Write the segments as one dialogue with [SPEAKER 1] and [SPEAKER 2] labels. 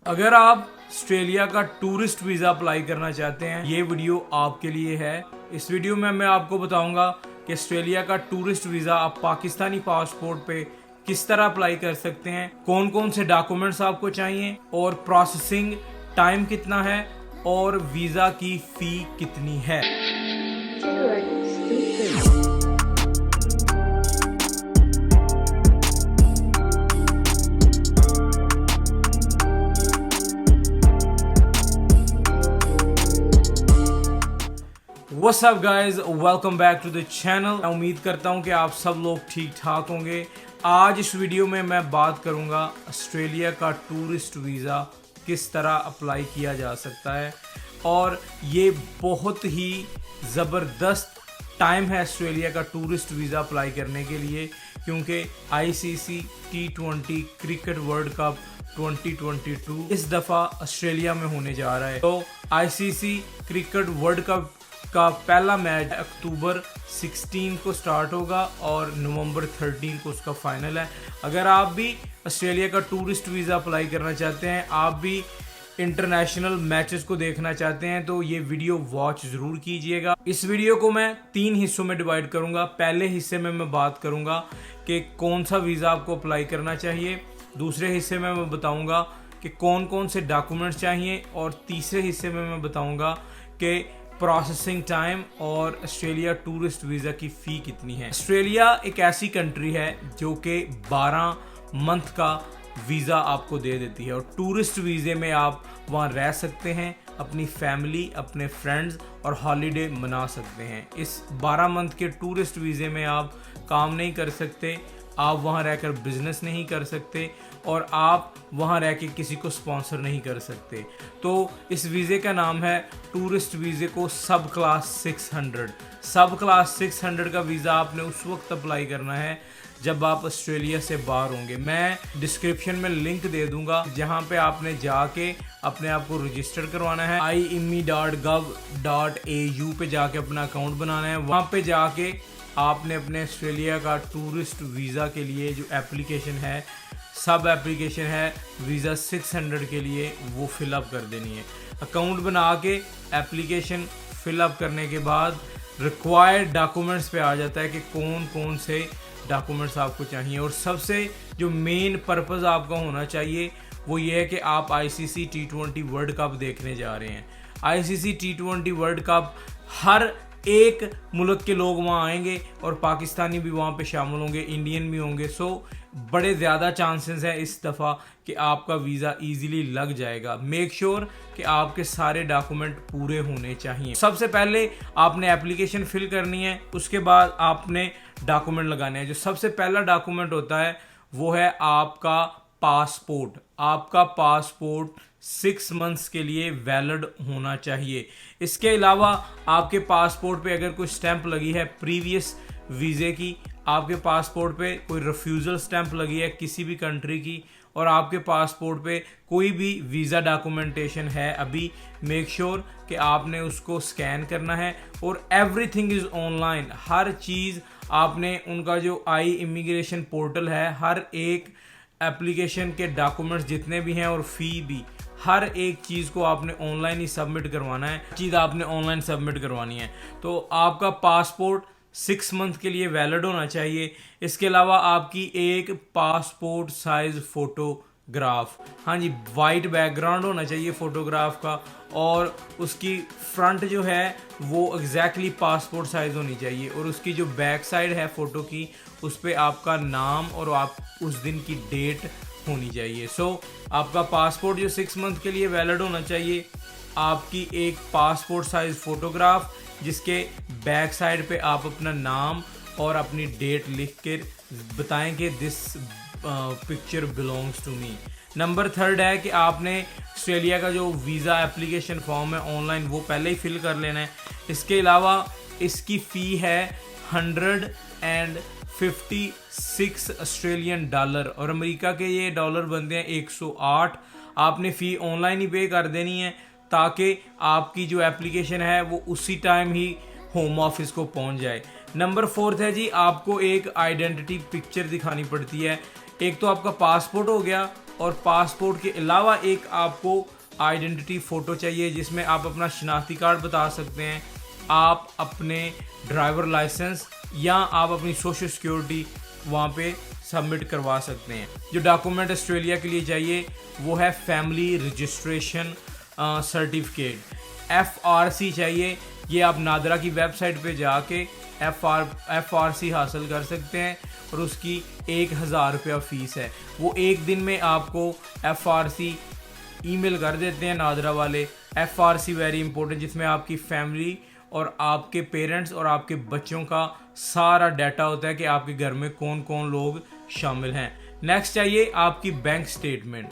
[SPEAKER 1] अगर आप ऑस्ट्रेलिया का टूरिस्ट वीज़ा अप्लाई करना चाहते हैं, ये वीडियो आपके लिए है। इस वीडियो में मैं आपको बताऊंगा कि ऑस्ट्रेलिया का टूरिस्ट वीज़ा आप पाकिस्तानी पासपोर्ट पे किस तरह अप्लाई कर सकते हैं, कौन कौन से डॉक्यूमेंट्स आपको चाहिए और प्रोसेसिंग टाइम कितना है और वीज़ा की फ़ी कितनी है। What's up guys, welcome back to the channel. मैं उम्मीद करता हूं कि आप सब लोग ठीक ठाक होंगे। आज इस वीडियो में मैं बात करूंगा ऑस्ट्रेलिया का टूरिस्ट वीज़ा किस तरह अप्लाई किया जा सकता है, और ये बहुत ही ज़बरदस्त टाइम है ऑस्ट्रेलिया का टूरिस्ट वीज़ा अप्लाई करने के लिए, क्योंकि ICC T20 cricket world cup 2022 इस दफ़ा ऑस्ट्रेलिया में होने जा रहा है। तो ICC क्रिकेट वर्ल्ड कप का पहला मैच अक्टूबर 16 को स्टार्ट होगा और नवंबर 13 को उसका फाइनल है। अगर आप भी ऑस्ट्रेलिया का टूरिस्ट वीज़ा अप्लाई करना चाहते हैं, आप भी इंटरनेशनल मैचेस को देखना चाहते हैं, तो ये वीडियो वॉच ज़रूर कीजिएगा। इस वीडियो को मैं 3 हिस्सों में डिवाइड करूंगा। पहले हिस्से में मैं बात करूंगा कि कौन सा वीज़ा आपको अप्लाई करना चाहिए, दूसरे हिस्से में मैं बताऊंगा कि कौन कौन से डॉक्यूमेंट्स चाहिए, और तीसरे हिस्से में मैं बताऊंगा कि प्रोसेसिंग टाइम और ऑस्ट्रेलिया टूरिस्ट वीज़ा की फ़ी कितनी है। ऑस्ट्रेलिया एक ऐसी कंट्री है जो कि 12 मंथ का वीज़ा आपको दे देती है, और टूरिस्ट वीज़े में आप वहाँ रह सकते हैं, अपनी फैमिली, अपने फ्रेंड्स और हॉलीडे मना सकते हैं। इस 12 मंथ के टूरिस्ट वीज़े में आप काम नहीं कर सकते, आप वहाँ रहकर बिजनेस नहीं कर सकते, और आप वहाँ रह के किसी को स्पॉन्सर नहीं कर सकते। तो इस वीज़े का नाम है टूरिस्ट वीज़े को सब क्लास 600। सब क्लास 600 का वीज़ा आपने उस वक्त अप्लाई करना है जब आप ऑस्ट्रेलिया से बाहर होंगे। मैं डिस्क्रिप्शन में लिंक दे दूंगा जहां पे आपने जाके अपने आप को रजिस्टर करवाना है। IME.gov.au पे जाके अपना अकाउंट बनाना है। वहां पे जाके आपने अपने ऑस्ट्रेलिया का टूरिस्ट वीज़ा के लिए जो एप्लीकेशन है, सब एप्लीकेशन है वीज़ा 600 के लिए, वो फिलअप कर देनी है। अकाउंट बना के एप्लीकेशन फिलअप करने के बाद रिक्वायर्ड डॉक्यूमेंट्स पे आ जाता है कि कौन कौन से डॉक्यूमेंट्स आपको चाहिए। और सबसे जो मेन पर्पज़ आपका होना चाहिए वो ये है कि आप ICC T20 वर्ल्ड कप देखने जा रहे हैं। ICC T20 वर्ल्ड कप हर एक मुल्क के लोग वहाँ आएंगे, और पाकिस्तानी भी वहाँ पे शामिल होंगे, इंडियन भी होंगे। सो बड़े ज़्यादा चांसेस हैं इस दफ़ा कि आपका वीज़ा इजीली लग जाएगा। मेक श्योर कि आपके सारे डॉक्यूमेंट पूरे होने चाहिए। सबसे पहले आपने एप्लीकेशन फिल करनी है, उसके बाद आपने डॉक्यूमेंट लगाने हैं। जो सबसे पहला डॉक्यूमेंट होता है वो है आपका पासपोर्ट। आपका पासपोर्ट 6 मंथ्स के लिए वैलिड होना चाहिए। इसके अलावा आपके पासपोर्ट पे अगर कोई स्टैंप लगी है प्रीवियस वीज़े की, आपके पासपोर्ट पे कोई रिफ्यूज़ल स्टैंप लगी है किसी भी कंट्री की, और आपके पासपोर्ट पे कोई भी वीज़ा डॉक्यूमेंटेशन है अभी, मेक श्योर कि आपने उसको स्कैन करना है। और एवरीथिंग इज़ ऑनलाइन। हर चीज़ आपने उनका जो इमिग्रेशन पोर्टल है, हर एक एप्लीकेशन के डॉक्यूमेंट्स जितने भी हैं और फ़ी भी, हर एक चीज़ को आपने ऑनलाइन ही सबमिट करवाना है। चीज़ आपने ऑनलाइन सबमिट करवानी है। तो आपका पासपोर्ट 6 मंथ के लिए वैलिड होना चाहिए। इसके अलावा आपकी एक पासपोर्ट साइज़ फ़ोटोग्राफ, हाँ जी, वाइट बैकग्राउंड होना चाहिए फ़ोटोग्राफ का, और उसकी फ्रंट जो है वो एग्जैक्टली पासपोर्ट साइज़ होनी चाहिए, और उसकी जो बैक साइड है फ़ोटो की, उस पर आपका नाम और आप उस दिन की डेट होनी चाहिए। सो आपका पासपोर्ट जो 6 मंथ के लिए वैलिड होना चाहिए, आपकी एक पासपोर्ट साइज़ फ़ोटोग्राफ जिसके बैक साइड पे आप अपना नाम और अपनी डेट लिख कर बताएं कि this picture belongs to me. Number 3 है कि आपने ऑस्ट्रेलिया का जो वीज़ा एप्लीकेशन फॉर्म है ऑनलाइन, वो पहले ही फिल कर लेना है। इसके अलावा इसकी फ़ी है $156 ऑस्ट्रेलियन डॉलर, और अमेरिका के ये डॉलर बनते हैं 108। आपने फ़ी ऑनलाइन ही पे कर देनी है ताकि आपकी जो एप्लीकेशन है वो उसी टाइम ही होम ऑफिस को पहुंच जाए। नंबर 4 है जी, आपको एक आइडेंटिटी पिक्चर दिखानी पड़ती है। एक तो आपका पासपोर्ट हो गया, और पासपोर्ट के अलावा एक आपको आइडेंटिटी फ़ोटो चाहिए जिसमें आप अपना शनाख्ती कार्ड बता सकते हैं, आप अपने ड्राइवर लाइसेंस या आप अपनी सोशल सिक्योरिटी वहाँ पे सबमिट करवा सकते हैं। जो डॉक्यूमेंट ऑस्ट्रेलिया के लिए चाहिए वो है फैमिली रजिस्ट्रेशन सर्टिफिकेट, FRC चाहिए। ये आप नादरा की वेबसाइट पे जाके FRC हासिल कर सकते हैं और उसकी 1000 रुपया फ़ीस है। वो एक दिन में आपको FRC ईमेल कर देते हैं नादरा वाले। FRC वेरी इंपॉर्टेंट, जिसमें आपकी फैमिली और आपके पेरेंट्स और आपके बच्चों का सारा डाटा होता है कि आपके घर में कौन कौन लोग शामिल हैं। नेक्स्ट चाहिए आपकी बैंक स्टेटमेंट।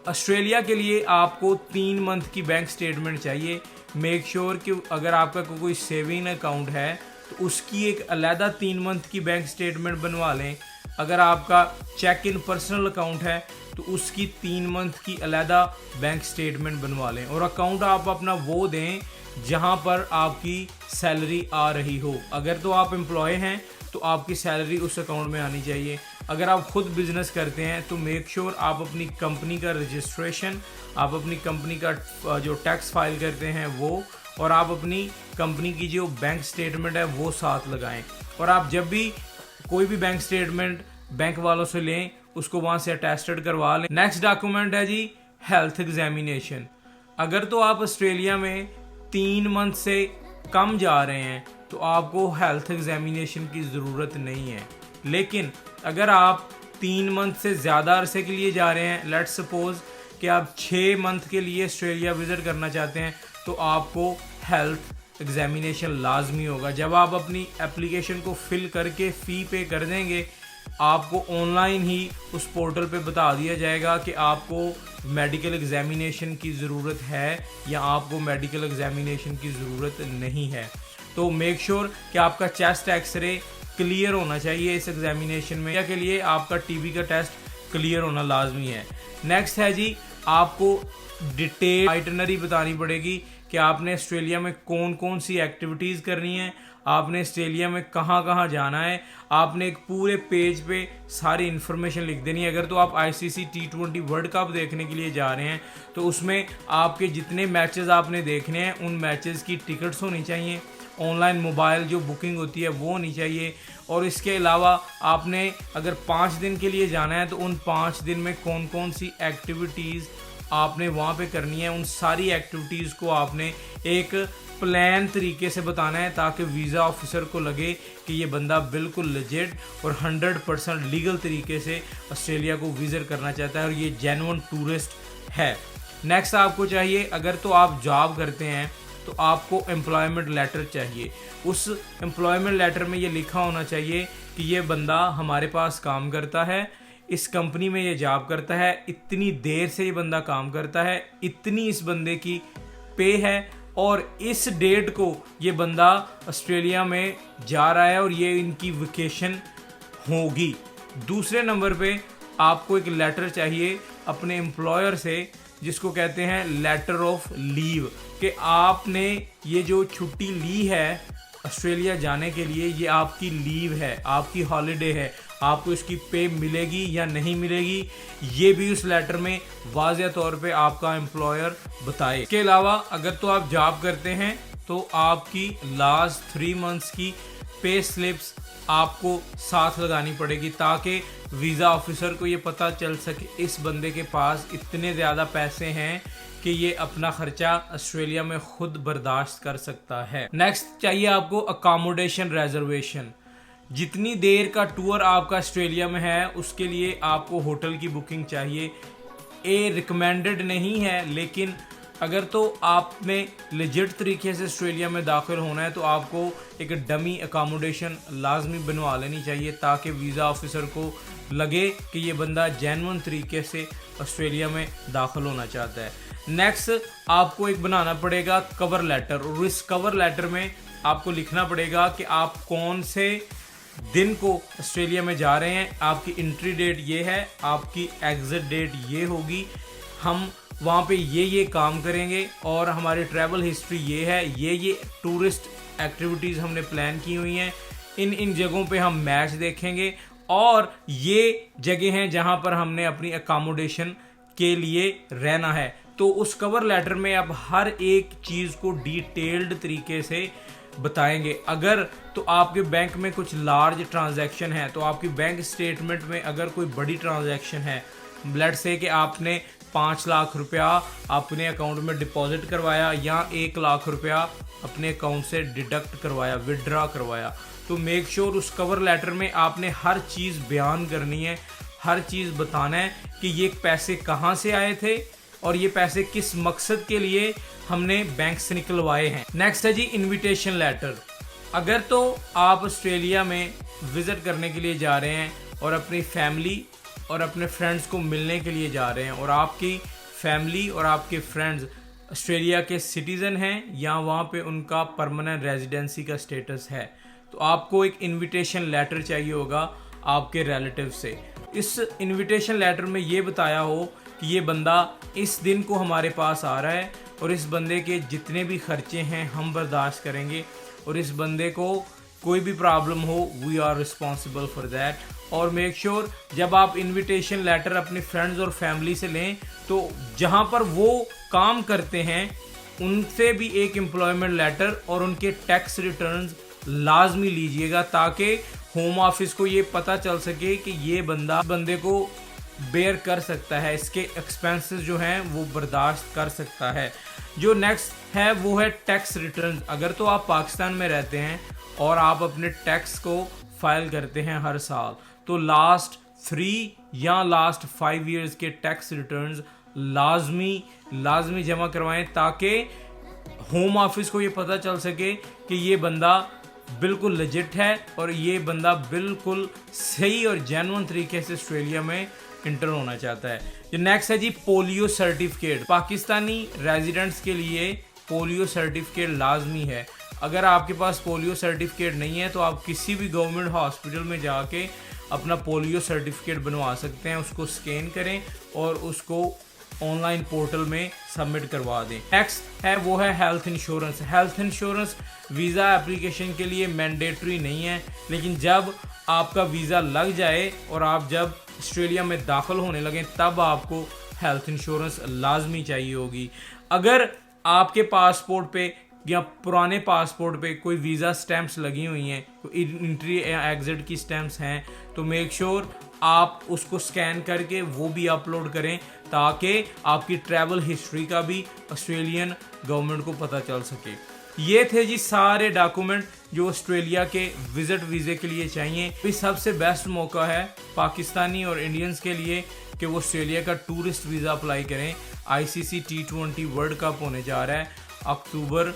[SPEAKER 1] ऑस्ट्रेलिया के लिए आपको 3 मंथ की बैंक स्टेटमेंट चाहिए। मेक श्योर कि अगर आपका कोई सेविंग अकाउंट है तो उसकी एक अलहदा 3 मंथ की बैंक स्टेटमेंट बनवा लें। अगर आपका चेक इन पर्सनल अकाउंट है तो उसकी 3 मंथ की अलहदा बैंक स्टेटमेंट बनवा लें। और अकाउंट आप अपना वो दें जहां पर आपकी सैलरी आ रही हो। अगर तो आप एम्प्लॉय हैं तो आपकी सैलरी उस अकाउंट में आनी चाहिए। अगर आप खुद बिजनेस करते हैं तो मेक श्योर आप अपनी कंपनी का रजिस्ट्रेशन, आप अपनी कंपनी का जो टैक्स फाइल करते हैं वो, और आप अपनी कंपनी की जो बैंक स्टेटमेंट है वो साथ लगाएं। और आप जब भी कोई भी बैंक स्टेटमेंट बैंक वालों से लें उसको वहाँ से अटेस्टेड करवा लें। नेक्स्ट डॉक्यूमेंट है जी हेल्थ एग्जामिनेशन। अगर तो आप ऑस्ट्रेलिया में 3 मंथ से कम जा रहे हैं तो आपको हेल्थ एग्जामिनेशन की ज़रूरत नहीं है। लेकिन अगर आप 3 मंथ से ज़्यादा अरसे के लिए जा रहे हैं, लेट्स सपोज कि आप 6 मंथ के लिए ऑस्ट्रेलिया विज़िट करना चाहते हैं, तो आपको हेल्थ एग्जामिनेशन लाजमी होगा। जब आप अपनी एप्लीकेशन को फिल करके फ़ी पे कर देंगे, आपको ऑनलाइन ही उस पोर्टल पे बता दिया जाएगा कि आपको मेडिकल एग्जामिनेशन की ज़रूरत है या आपको मेडिकल एग्जामिनेशन की ज़रूरत नहीं है। तो मेक श्योर कि आपका चेस्ट एक्सरे क्लियर होना चाहिए इस एग्जामिनेशन में, या के लिए आपका टीबी का टेस्ट क्लियर होना लाजमी है। नेक्स्ट है जी आपको डिटेल आइटनरी बतानी पड़ेगी कि आपने ऑस्ट्रेलिया में कौन कौन सी एक्टिविटीज़ करनी है, आपने ऑस्ट्रेलिया में कहाँ कहाँ जाना है। आपने एक पूरे पेज पे सारी इन्फॉर्मेशन लिख देनी है। अगर तो आप ICC T20 वर्ल्ड कप देखने के लिए जा रहे हैं तो उसमें आपके जितने मैचेस आपने देखने हैं उन मैचेस की टिकट्स होनी चाहिए, ऑनलाइन मोबाइल जो बुकिंग होती है वो होनी चाहिए। और इसके अलावा आपने अगर 5 दिन के लिए जाना है तो उन 5 दिन में कौन कौन सी एक्टिविटीज़ आपने वहाँ पे करनी है, उन सारी एक्टिविटीज़ को आपने एक प्लान तरीके से बताना है ताकि वीज़ा ऑफिसर को लगे कि ये बंदा बिल्कुल लेजिट और 100% लीगल तरीके से ऑस्ट्रेलिया को विज़िट करना चाहता है और ये जेन्युइन टूरिस्ट है। नेक्स्ट आपको चाहिए, अगर तो आप जॉब करते हैं तो आपको एम्प्लॉयमेंट लेटर चाहिए। उस एम्प्लॉयमेंट लेटर में ये लिखा होना चाहिए कि ये बंदा हमारे पास काम करता है, इस कंपनी में ये जॉब करता है, इतनी देर से ये बंदा काम करता है, इतनी इस बंदे की पे है और इस डेट को ये बंदा ऑस्ट्रेलिया में जा रहा है और ये इनकी वेकेशन होगी। दूसरे नंबर पे आपको एक लेटर चाहिए अपने एम्प्लॉयर से जिसको कहते हैं लेटर ऑफ लीव, कि आपने ये जो छुट्टी ली है ऑस्ट्रेलिया जाने के लिए ये आपकी लीव है, आपकी हॉलिडे है, आपको इसकी पे मिलेगी या नहीं मिलेगी ये भी उस लेटर में वाज़ेह तौर पे आपका एम्प्लॉयर बताए। इसके अलावा अगर तो आप जॉब करते हैं तो आपकी लास्ट 3 मंथ्स की पे स्लिप्स आपको साथ लगानी पड़ेगी ताकि वीज़ा ऑफिसर को ये पता चल सके इस बंदे के पास इतने ज़्यादा पैसे हैं कि ये अपना खर्चा ऑस्ट्रेलिया में खुद बर्दाश्त कर सकता है। नेक्स्ट चाहिए आपको अकोमोडेशन रिजर्वेशन। जितनी देर का टूर आपका ऑस्ट्रेलिया में है उसके लिए आपको होटल की बुकिंग चाहिए। ये रिकमेंडेड नहीं है, लेकिन अगर तो आपने लेजिट तरीके से ऑस्ट्रेलिया में दाखिल होना है तो आपको एक डमी अकोमोडेशन लाजमी बनवा लेनी चाहिए ताकि वीज़ा ऑफिसर को लगे कि ये बंदा जेन्युइन तरीके से ऑस्ट्रेलिया में दाखिल होना चाहता है। नेक्स्ट आपको एक बनाना पड़ेगा कवर लेटर, और इस कवर लेटर में आपको लिखना पड़ेगा कि आप कौन से दिन को ऑस्ट्रेलिया में जा रहे हैं, आपकी एंट्री डेट ये है, आपकी एग्जिट डेट ये होगी, हम वहाँ पे ये काम करेंगे और हमारी ट्रैवल हिस्ट्री ये है, ये टूरिस्ट एक्टिविटीज़ हमने प्लान की हुई हैं, इन जगहों पे हम मैच देखेंगे और ये जगह हैं जहां पर हमने अपनी अकोमोडेशन के लिए रहना है। तो उस कवर लेटर में अब हर एक चीज़ को डिटेल्ड तरीके से बताएंगे। अगर तो आपके बैंक में कुछ लार्ज ट्रांजैक्शन है, तो आपकी बैंक स्टेटमेंट में अगर कोई बड़ी ट्रांजैक्शन है, लेट्स से कि आपने 5 लाख रुपया अपने अकाउंट में डिपॉजिट करवाया या 1 लाख रुपया अपने अकाउंट से डिडक्ट करवाया, विड्रॉ करवाया, तो मेक श्योर उस कवर लेटर में आपने हर चीज़ बयान करनी है, हर चीज़ बताना है कि ये पैसे कहाँ से आए थे और ये पैसे किस मकसद के लिए हमने बैंक से निकलवाए हैं। नेक्स्ट है जी इनविटेशन लेटर। अगर तो आप ऑस्ट्रेलिया में विज़िट करने के लिए जा रहे हैं और अपनी फैमिली और अपने फ्रेंड्स को मिलने के लिए जा रहे हैं और आपकी फैमिली और आपके फ्रेंड्स ऑस्ट्रेलिया के सिटीज़न हैं या वहाँ पे उनका परमानेंट रेजिडेंसी का स्टेटस है, तो आपको एक इनविटेशन लेटर चाहिए होगा आपके रिलेटिव से। इस इनविटेशन लेटर में ये बताया हो कि ये बंदा इस दिन को हमारे पास आ रहा है और इस बंदे के जितने भी खर्चे हैं हम बर्दाश्त करेंगे और इस बंदे को कोई भी प्रॉब्लम हो we are responsible for that. और मेक श्योर जब आप इनविटेशन लेटर अपने फ्रेंड्स और फैमिली से लें तो जहाँ पर वो काम करते हैं उनसे भी एक एम्प्लॉयमेंट लेटर और उनके टैक्स रिटर्न्स लाजमी लीजिएगा, ताकि होम ऑफिस को ये पता चल सके कि ये बंदे को बेयर कर सकता है, इसके एक्सपेंसेस जो हैं वो बर्दाश्त कर सकता है। जो नेक्स्ट है वो है टैक्स रिटर्न। अगर तो आप पाकिस्तान में रहते हैं और आप अपने टैक्स को फाइल करते हैं हर साल, तो लास्ट 3 या लास्ट 5 इयर्स के टैक्स रिटर्न्स लाजमी जमा करवाएं, ताकि होम ऑफिस को ये पता चल सके कि ये बंदा बिल्कुल लेजिट है और ये बंदा बिल्कुल सही और जेन्युइन तरीके से ऑस्ट्रेलिया में इंटर होना चाहता है। जो नेक्स्ट है जी पोलियो सर्टिफिकेट। पाकिस्तानी रेजिडेंट्स के लिए पोलियो सर्टिफिकेट लाजमी है। अगर आपके पास पोलियो सर्टिफिकेट नहीं है तो आप किसी भी गवर्नमेंट हॉस्पिटल में जाके अपना पोलियो सर्टिफिकेट बनवा सकते हैं, उसको स्कैन करें और उसको ऑनलाइन पोर्टल में सबमिट करवा दें। नेक्स्ट है वो है health insurance. Health insurance visa application के लिए मैंडेटरी नहीं है, लेकिन जब आपका वीज़ा लग जाए और आप जब ऑस्ट्रेलिया में दाखिल होने लगें तब आपको हेल्थ इंश्योरेंस लाजमी चाहिए होगी। अगर आपके पासपोर्ट पे या पुराने पासपोर्ट पे कोई वीज़ा स्टैम्प्स लगी हुई हैं, कोई एंट्री या एग्ज़िट की स्टैम्प्स हैं, तो मेक श्योर आप उसको स्कैन करके वो भी अपलोड करें, ताकि आपकी ट्रैवल हिस्ट्री का भी ऑस्ट्रेलियन गवर्नमेंट को पता चल सके। ये थे जी सारे डॉक्यूमेंट जो ऑस्ट्रेलिया के विजिट वीज़े के लिए चाहिए। अभी सबसे बेस्ट मौका है पाकिस्तानी और इंडियंस के लिए कि वो ऑस्ट्रेलिया का टूरिस्ट वीज़ा अप्लाई करें। ICC T20 वर्ल्ड कप होने जा रहा है अक्टूबर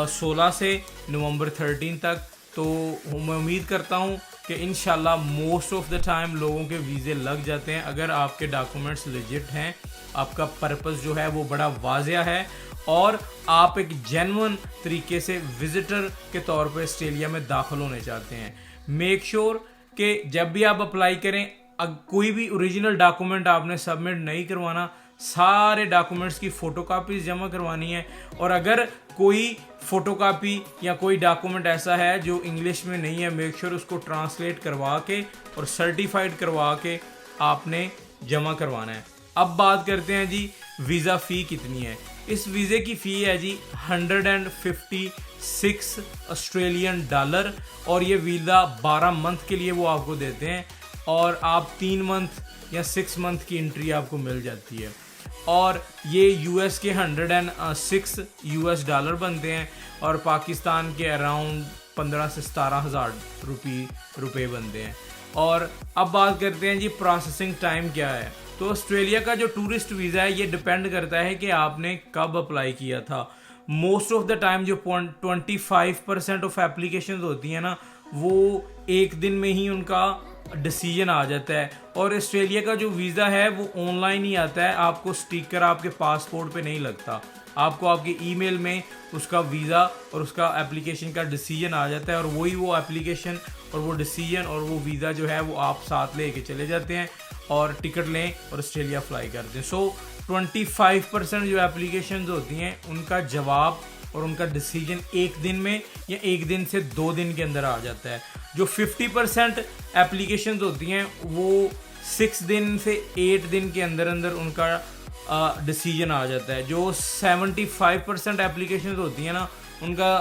[SPEAKER 1] 16 से नवंबर 13 तक, तो मैं उम्मीद करता हूँ कि इंशाल्लाह मोस्ट ऑफ द टाइम लोगों के वीज़े लग जाते हैं अगर आपके डॉक्यूमेंट्स लेजिट हैं, आपका पर्पस जो है वो बड़ा वाज़िया है और आप एक जेन्युइन तरीके से विजिटर के तौर पर ऑस्ट्रेलिया में दाखिल होने चाहते हैं। मेक श्योर कि जब भी आप अप्लाई करें कोई भी ओरिजिनल डॉक्यूमेंट आपने सबमिट नहीं करवाना, सारे डॉक्यूमेंट्स की फ़ोटोकॉपीज़ जमा करवानी है। और अगर कोई फ़ोटोकॉपी या कोई डॉक्यूमेंट ऐसा है जो इंग्लिश में नहीं है, मेक श्योर उसको ट्रांसलेट करवा के और सर्टिफाइड करवा के आपने जमा करवाना है। अब बात करते हैं जी वीज़ा फ़ी कितनी है। इस वीज़े की फ़ी है जी $156 ऑस्ट्रेलियन डॉलर और ये वीज़ा 12 मंथ के लिए वो आपको देते हैं और आप 3 मंथ या 6 मंथ की एंट्री आपको मिल जाती है। और ये US के 106 US डॉलर बनते हैं और पाकिस्तान के अराउंड 15 से 17 हज़ार रुपये बनते हैं। और अब बात करते हैं जी प्रोसेसिंग टाइम क्या है। तो ऑस्ट्रेलिया का जो टूरिस्ट वीज़ा है ये डिपेंड करता है कि आपने कब अप्लाई किया था। मोस्ट ऑफ द टाइम जो 25% ऑफ एप्लीकेशंस होती हैं ना, वो एक दिन में ही उनका डिसीजन आ जाता है। और ऑस्ट्रेलिया का जो वीज़ा है वो ऑनलाइन ही आता है, आपको स्टिकर आपके पासपोर्ट पे नहीं लगता, आपको आपके ईमेल में उसका वीज़ा और उसका एप्लीकेशन का डिसीजन आ जाता है और वही वो एप्लीकेशन और वो डिसीजन और वो वीज़ा जो है वो आप साथ ले के चले जाते हैं और टिकट लें और ऑस्ट्रेलिया फ्लाई करते हैं। सो 25% जो एप्लीकेशंस होती हैं उनका जवाब और उनका डिसीजन 1 दिन में या 1 दिन से 2 दिन के अंदर आ जाता है। जो 50% एप्लीकेशंस होती हैं वो 6 दिन से 8 दिन के अंदर अंदर उनका डिसीजन आ जाता है। जो 75% एप्लीकेशंस होती हैं ना, उनका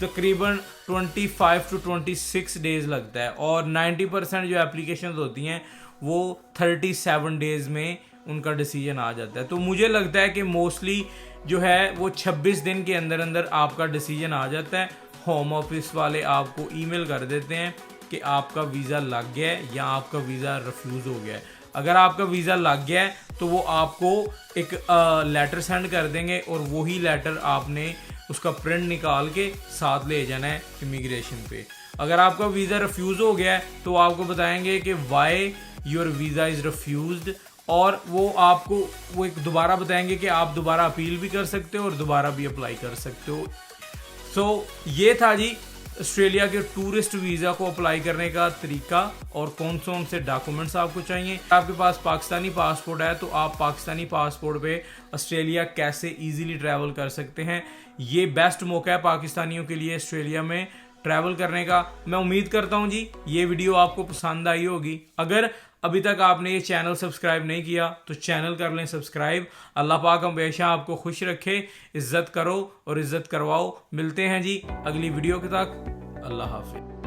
[SPEAKER 1] तकरीबन 25 to 26 डेज़ लगता है, और 90% जो एप्लीकेशंस होती हैं वो 37 डेज़ में उनका डिसीजन आ जाता है। तो मुझे लगता है कि मोस्टली जो है वो 26 दिन के अंदर अंदर आपका डिसीजन आ जाता है। होम ऑफिस वाले आपको ईमेल कर देते हैं कि आपका वीज़ा लग गया है या आपका वीज़ा रिफ्यूज़ हो गया है। अगर आपका वीज़ा लग गया है तो वो आपको एक लेटर सेंड कर देंगे, और वही लेटर आपने उसका प्रिंट निकाल के साथ ले जाना है इमिग्रेशन पे। अगर आपका वीज़ा रिफ्यूज़ हो गया है तो आपको बताएंगे कि वाई योर वीज़ा इज़ रिफ्यूज़ड, और वो आपको वो एक दोबारा बताएंगे कि आप दोबारा अपील भी कर सकते हो और दोबारा भी अप्लाई कर सकते हो। सो ये था जी ऑस्ट्रेलिया के टूरिस्ट वीज़ा को अप्लाई करने का तरीका और कौन से डॉक्यूमेंट्स आपको चाहिए। आपके पास पाकिस्तानी पासपोर्ट है तो आप पाकिस्तानी पासपोर्ट पे ऑस्ट्रेलिया कैसे इजीली ट्रैवल कर सकते हैं। ये बेस्ट मौका है पाकिस्तानियों के लिए ऑस्ट्रेलिया में ट्रैवल करने का। मैं उम्मीद करता हूँ जी ये वीडियो आपको पसंद आई होगी। अगर अभी तक आपने ये चैनल सब्सक्राइब नहीं किया तो चैनल कर लें सब्सक्राइब। अल्लाह पाक हमेशा आपको खुश रखे, इज़्ज़त करो और इज़्ज़त करवाओ। मिलते हैं जी अगली वीडियो के तक। अल्लाह हाफिज़।